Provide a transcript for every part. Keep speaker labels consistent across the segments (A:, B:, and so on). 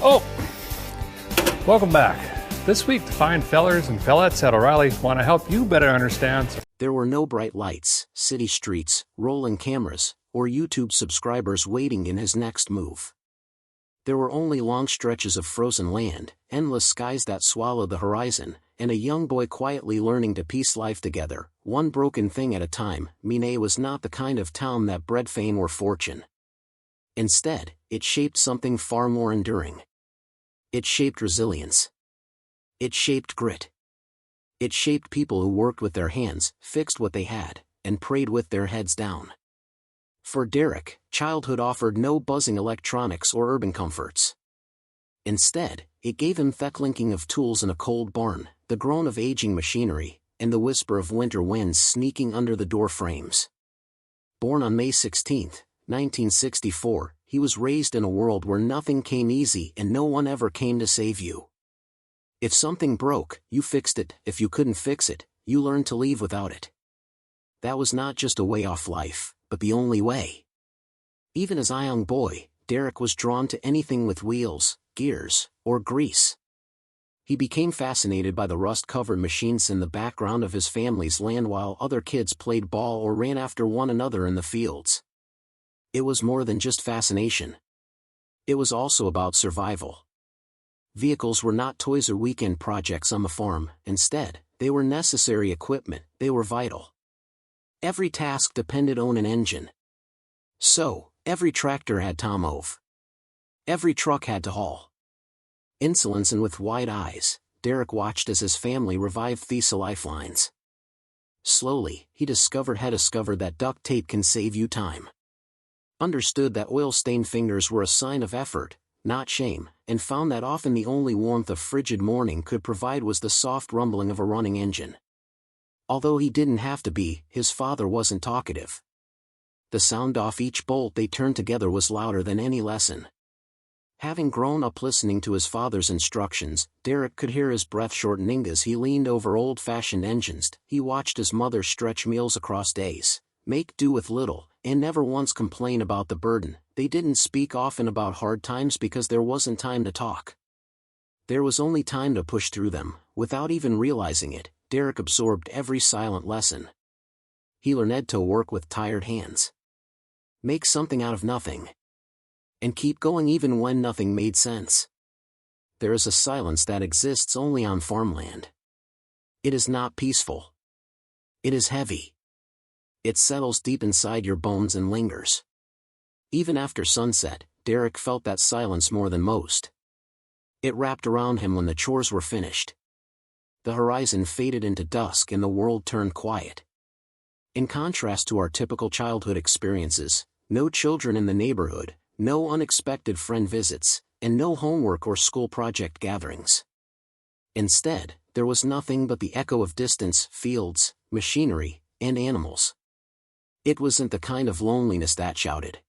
A: Oh, welcome back. This week, the fine fellers and fellettes at O'Reilly want to help you better understand.
B: There were no bright lights, city streets, rolling cameras, or YouTube subscribers waiting in his next move. There were only long stretches of frozen land, endless skies that swallowed the horizon, and a young boy quietly learning to piece life together, one broken thing at a time. Minet was not the kind of town that bred fame or fortune. Instead, it shaped something far more enduring. It shaped resilience. It shaped grit. It shaped people who worked with their hands, fixed what they had, and prayed with their heads down. For Derek, childhood offered no buzzing electronics or urban comforts. Instead, it gave him the clinking of tools in a cold barn, the groan of aging machinery, and the whisper of winter winds sneaking under the door frames. Born on May 16, 1964, he was raised in a world where nothing came easy and no one ever came to save you. If something broke, you fixed it. If you couldn't fix it, you learned to leave without it. That was not just a way off life, but the only way. Even as a young boy, Derek was drawn to anything with wheels, gears, or grease. He became fascinated by the rust-covered machines in the background of his family's land while other kids played ball or ran after one another in the fields. It was more than just fascination. It was also about survival. Vehicles were not toys or weekend projects on the farm. Instead, they were necessary equipment. They were vital. Every task depended on an engine. So, every tractor had to move. Every truck had to haul. Insolent and with wide eyes, Derek watched as his family revived these lifelines. Slowly, he discovered that duct tape can save you time. Understood that oil-stained fingers were a sign of effort, not shame, and found that often the only warmth a frigid morning could provide was the soft rumbling of a running engine. Although he didn't have to be, his father wasn't talkative. The sound off each bolt they turned together was louder than any lesson. Having grown up listening to his father's instructions, Derek could hear his breath shortening as he leaned over old-fashioned engines. He watched his mother stretch meals across days, make do with little, and never once complain about the burden. They didn't speak often about hard times because there wasn't time to talk. There was only time to push through them. Without even realizing it, Derek absorbed every silent lesson. He learned to work with tired hands. Make something out of nothing. And keep going even when nothing made sense. There is a silence that exists only on farmland. It is not peaceful. It is heavy. It settles deep inside your bones and lingers. Even after sunset, Derek felt that silence more than most. It wrapped around him when the chores were finished. The horizon faded into dusk and the world turned quiet. In contrast to our typical childhood experiences, no children in the neighborhood, no unexpected friend visits, and no homework or school project gatherings. Instead, there was nothing but the echo of distance, fields, machinery, and animals. It wasn't the kind of loneliness that shouted.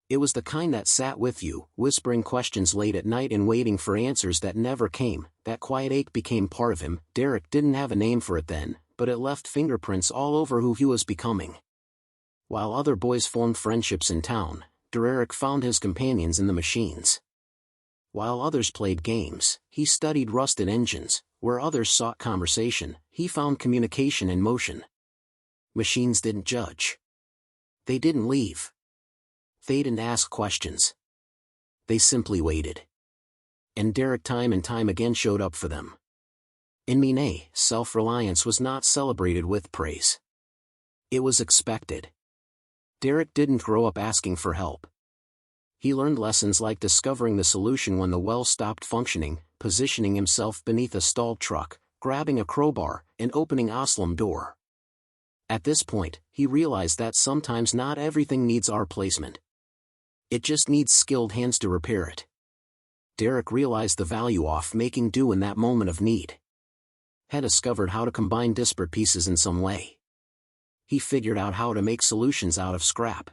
B: It was the kind that sat with you, whispering questions late at night and waiting for answers that never came. That quiet ache became part of him. Derek didn't have a name for it then, but it left fingerprints all over who he was becoming. While other boys formed friendships in town, Derek found his companions in the machines. While others played games, he studied rusted engines. Where others sought conversation, he found communication in motion. Machines didn't judge. They didn't leave. They didn't ask questions. They simply waited. And Derek time and time again showed up for them. In Minet, self-reliance was not celebrated with praise. It was expected. Derek didn't grow up asking for help. He learned lessons like discovering the solution when the well stopped functioning, positioning himself beneath a stalled truck, grabbing a crowbar, and opening a slum door. At this point, he realized that sometimes not everything needs our placement. It just needs skilled hands to repair it. Derek realized the value of making do in that moment of need. Had discovered how to combine disparate pieces in some way. He figured out how to make solutions out of scrap.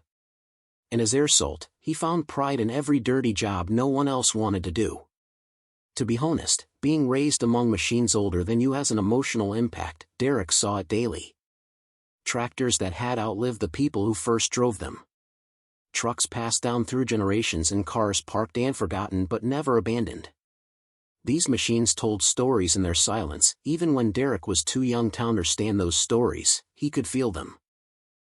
B: And as a result, he found pride in every dirty job no one else wanted to do. To be honest, being raised among machines older than you has an emotional impact. Derek saw it daily. Tractors that had outlived the people who first drove them. trucks passed down through generations and cars parked and forgotten but never abandoned. These machines told stories in their silence. Even when Derek was too young to understand those stories, he could feel them.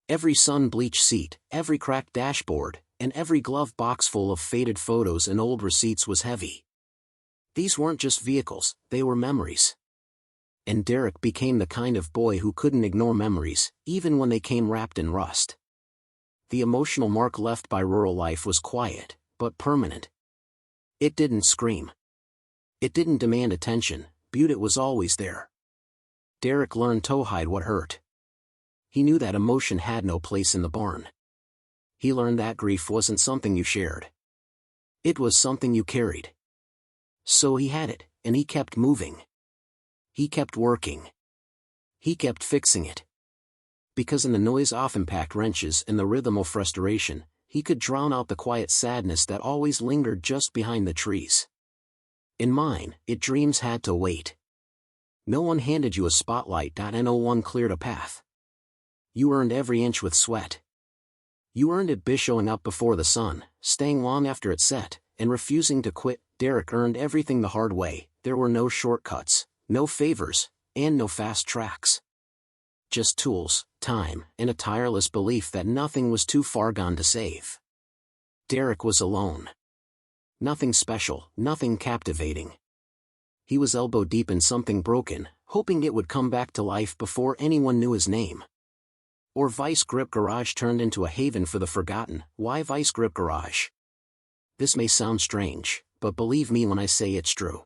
B: Every sun-bleached seat, every cracked dashboard, and every glove box full of faded photos and old receipts was heavy. These weren't just vehicles, they were memories. And Derek became the kind of boy who couldn't ignore memories, even when they came wrapped in rust. The emotional mark left by rural life was quiet, but permanent. It didn't scream. It didn't demand attention, but it was always there. Derek learned to hide what hurt. He knew that emotion had no place in the barn. He learned that grief wasn't something you shared. It was something you carried. So he had it, and he kept moving. He kept working. He kept fixing it. Because in the noise of impact wrenches and the rhythm of frustration, he could drown out the quiet sadness that always lingered just behind the trees. In mine, dreams had to wait. No one handed you a spotlight, and no one cleared a path. You earned every inch with sweat. You earned it by showing up before the sun, staying long after it set, and refusing to quit. Derek earned everything the hard way. There were no shortcuts, no favors, and no fast tracks. Just tools, time, and a tireless belief that nothing was too far gone to save. Derek was alone. Nothing special, nothing captivating. He was elbow deep in something broken, hoping it would come back to life before anyone knew his name. Or Vice Grip Garage turned into a haven for the forgotten. Why Vice Grip Garage? This may sound strange, but believe me when I say it's true.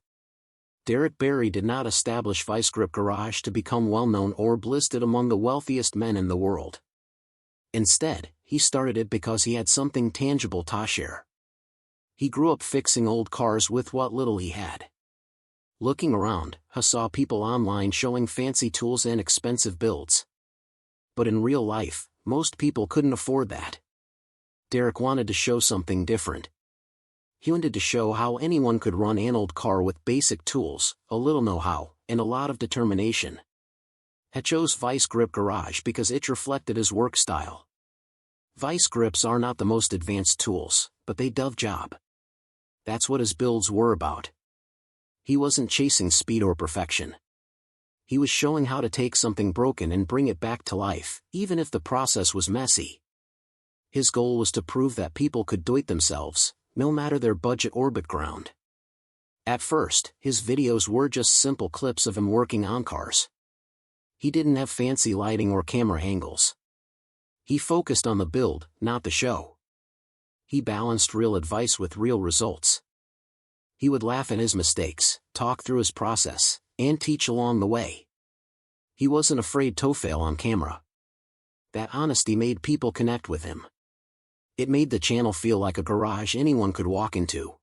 B: Derek Bieri did not establish Vice Grip Garage to become well-known or listed among the wealthiest men in the world. Instead, he started it because he had something tangible to share. He grew up fixing old cars with what little he had. Looking around, he saw people online showing fancy tools and expensive builds. But in real life, most people couldn't afford that. Derek wanted to show something different. He wanted to show how anyone could run an old car with basic tools, a little know-how, and a lot of determination. He chose Vice Grip Garage because it reflected his work style. Vice grips are not the most advanced tools, but they do the job. That's what his builds were about. He wasn't chasing speed or perfection. He was showing how to take something broken and bring it back to life, even if the process was messy. His goal was to prove that people could do it themselves, no matter their budget or background. At first, his videos were just simple clips of him working on cars. He didn't have fancy lighting or camera angles. He focused on the build, not the show. He balanced real advice with real results. He would laugh at his mistakes, talk through his process, and teach along the way. He wasn't afraid to fail on camera. That honesty made people connect with him. It made the channel feel like a garage anyone could walk into.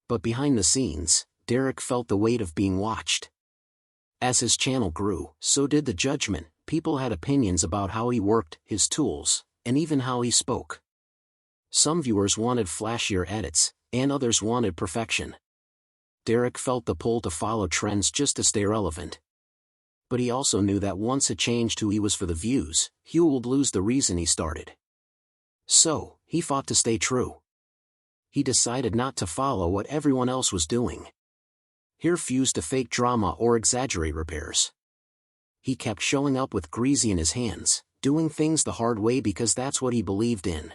B: But behind the scenes, Derek felt the weight of being watched. As his channel grew, so did the judgment. People had opinions about how he worked, his tools, and even how he spoke. Some viewers wanted flashier edits, and others wanted perfection. Derek felt the pull to follow trends just to stay relevant. But he also knew that once it changed who he was for the views, he would lose the reason he started. So, he fought to stay true. He decided not to follow what everyone else was doing. He refused to fake drama or exaggerate repairs. He kept showing up with greasy in his hands, doing things the hard way because that's what he believed in.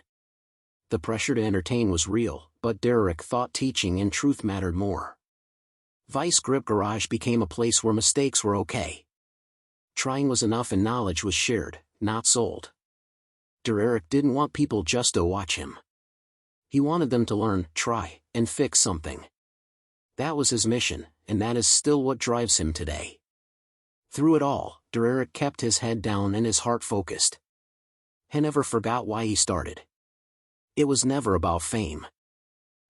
B: The pressure to entertain was real, but Derek thought teaching and truth mattered more. Vice Grip Garage became a place where mistakes were okay. Trying was enough and knowledge was shared, not sold. Derek didn't want people just to watch him. He wanted them to learn, try, and fix something. That was his mission, and that is still what drives him today. Through it all, Derek kept his head down and his heart focused. He never forgot why he started. It was never about fame.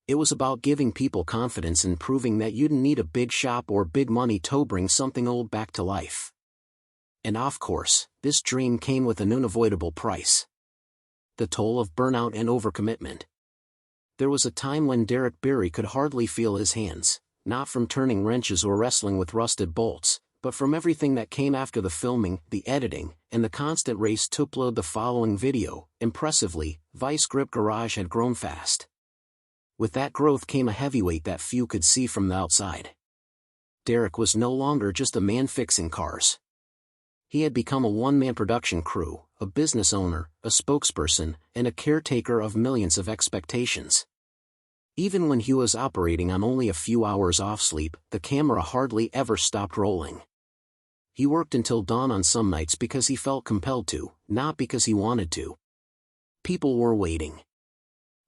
B: It was about giving people confidence and proving that you didn't need a big shop or big money to bring something old back to life. And of course, this dream came with an unavoidable price. The toll of burnout and overcommitment. There was a time when Derek Bieri could hardly feel his hands, not from turning wrenches or wrestling with rusted bolts, but from everything that came after the filming, the editing, and the constant race to upload the following video, impressively, Vice Grip Garage had grown fast. With that growth came a heavyweight that few could see from the outside. Derek was no longer just a man fixing cars. He had become a one-man production crew, a business owner, a spokesperson, and a caretaker of millions of expectations. Even when he was operating on only a few hours off sleep, the camera hardly ever stopped rolling. He worked until dawn on some nights because he felt compelled to, not because he wanted to. People were waiting.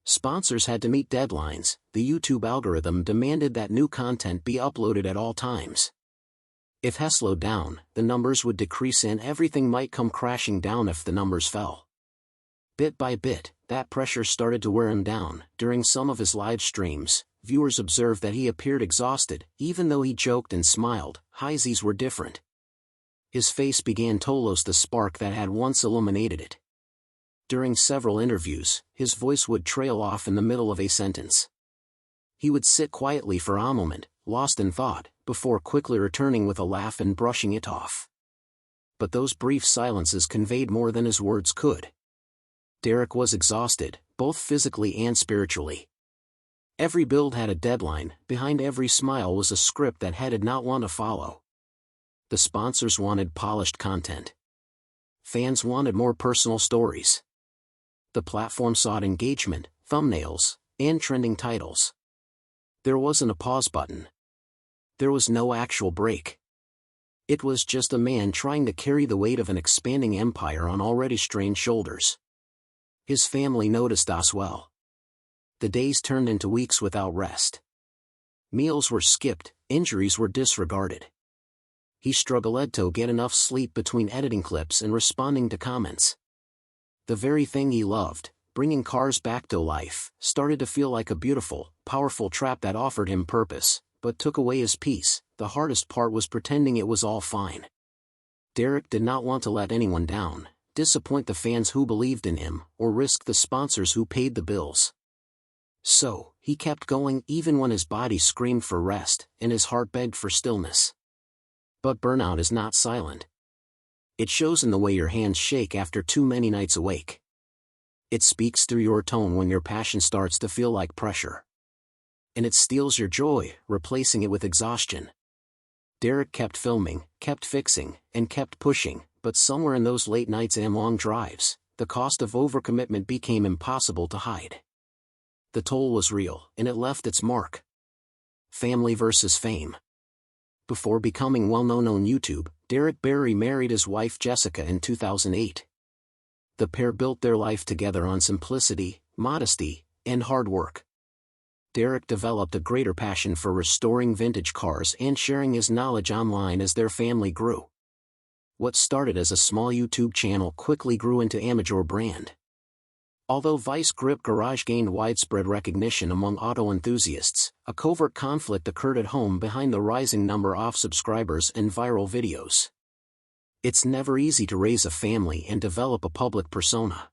B: Sponsors had to meet deadlines. The YouTube algorithm demanded that new content be uploaded at all times. If he slowed down, the numbers would decrease and everything might come crashing down if the numbers fell. Bit by bit, that pressure started to wear him down. During some of his live streams, viewers observed that he appeared exhausted. Even though he joked and smiled, his were different. His face began to lose the spark that had once illuminated it. During several interviews, his voice would trail off in the middle of a sentence. He would sit quietly for a moment, lost in thought, before quickly returning with a laugh and brushing it off. But those brief silences conveyed more than his words could. Derek was exhausted, both physically and spiritually. Every build had a deadline. Behind every smile was a script that he did not want to follow. The sponsors wanted polished content. Fans wanted more personal stories. The platform sought engagement, thumbnails, and trending titles. There wasn't a pause button. There was no actual break. It was just a man trying to carry the weight of an expanding empire on already strained shoulders. His family noticed as well. The days turned into weeks without rest. Meals were skipped, injuries were disregarded. He struggled to get enough sleep between editing clips and responding to comments. The very thing he loved, bringing cars back to life, started to feel like a beautiful, powerful trap that offered him purpose, but took away his peace. The hardest part was pretending it was all fine. Derek did not want to let anyone down, disappoint the fans who believed in him, or risk the sponsors who paid the bills. So, he kept going even when his body screamed for rest, and his heart begged for stillness. But burnout is not silent. It shows in the way your hands shake after too many nights awake. It speaks through your tone when your passion starts to feel like pressure. And it steals your joy, replacing it with exhaustion. Derek kept filming, kept fixing, and kept pushing, but somewhere in those late nights and long drives, the cost of overcommitment became impossible to hide. The toll was real, and it left its mark. Family versus fame. Before becoming well-known on YouTube, Derek Bieri married his wife Jessica in 2008. The pair built their life together on simplicity, modesty, and hard work. Derek developed a greater passion for restoring vintage cars and sharing his knowledge online as their family grew. What started as a small YouTube channel quickly grew into amateur brand. Although Vice Grip Garage gained widespread recognition among auto enthusiasts, a covert conflict occurred at home behind the rising number of subscribers and viral videos. It's never easy to raise a family and develop a public persona.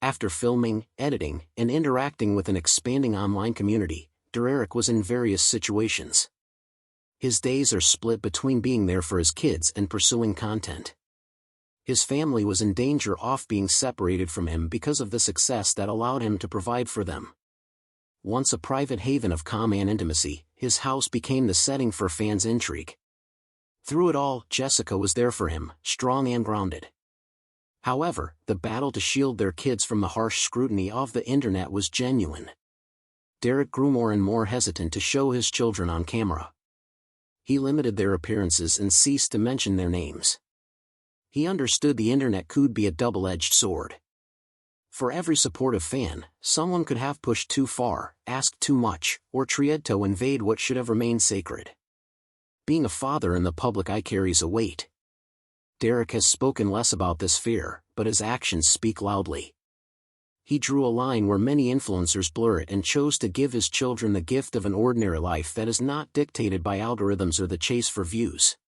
B: After filming, editing, and interacting with an expanding online community, Derek was in various situations. His days are split between being there for his kids and pursuing content. His family was in danger of being separated from him because of the success that allowed him to provide for them. Once a private haven of calm and intimacy, his house became the setting for fans' intrigue. Through it all, Jessica was there for him, strong and grounded. However, the battle to shield their kids from the harsh scrutiny of the internet was genuine. Derek grew more and more hesitant to show his children on camera. He limited their appearances and ceased to mention their names. He understood the internet could be a double-edged sword. For every supportive fan, someone could have pushed too far, asked too much, or tried to invade what should have remained sacred. Being a father in the public eye carries a weight. Derek has spoken less about this fear, but his actions speak loudly. He drew a line where many influencers blur it and chose to give his children the gift of an ordinary life that is not dictated by algorithms or the chase for views.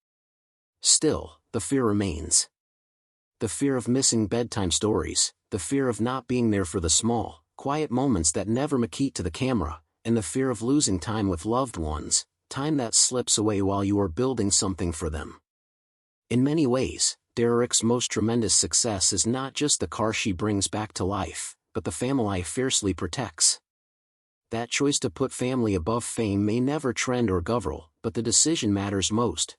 B: Still, the fear remains. The fear of missing bedtime stories, the fear of not being there for the small, quiet moments that never make it to the camera, and the fear of losing time with loved ones, time that slips away while you are building something for them. In many ways, Derek's most tremendous success is not just the car she brings back to life, but the family fiercely protects. That choice to put family above fame may never trend or govern, but the decision matters most.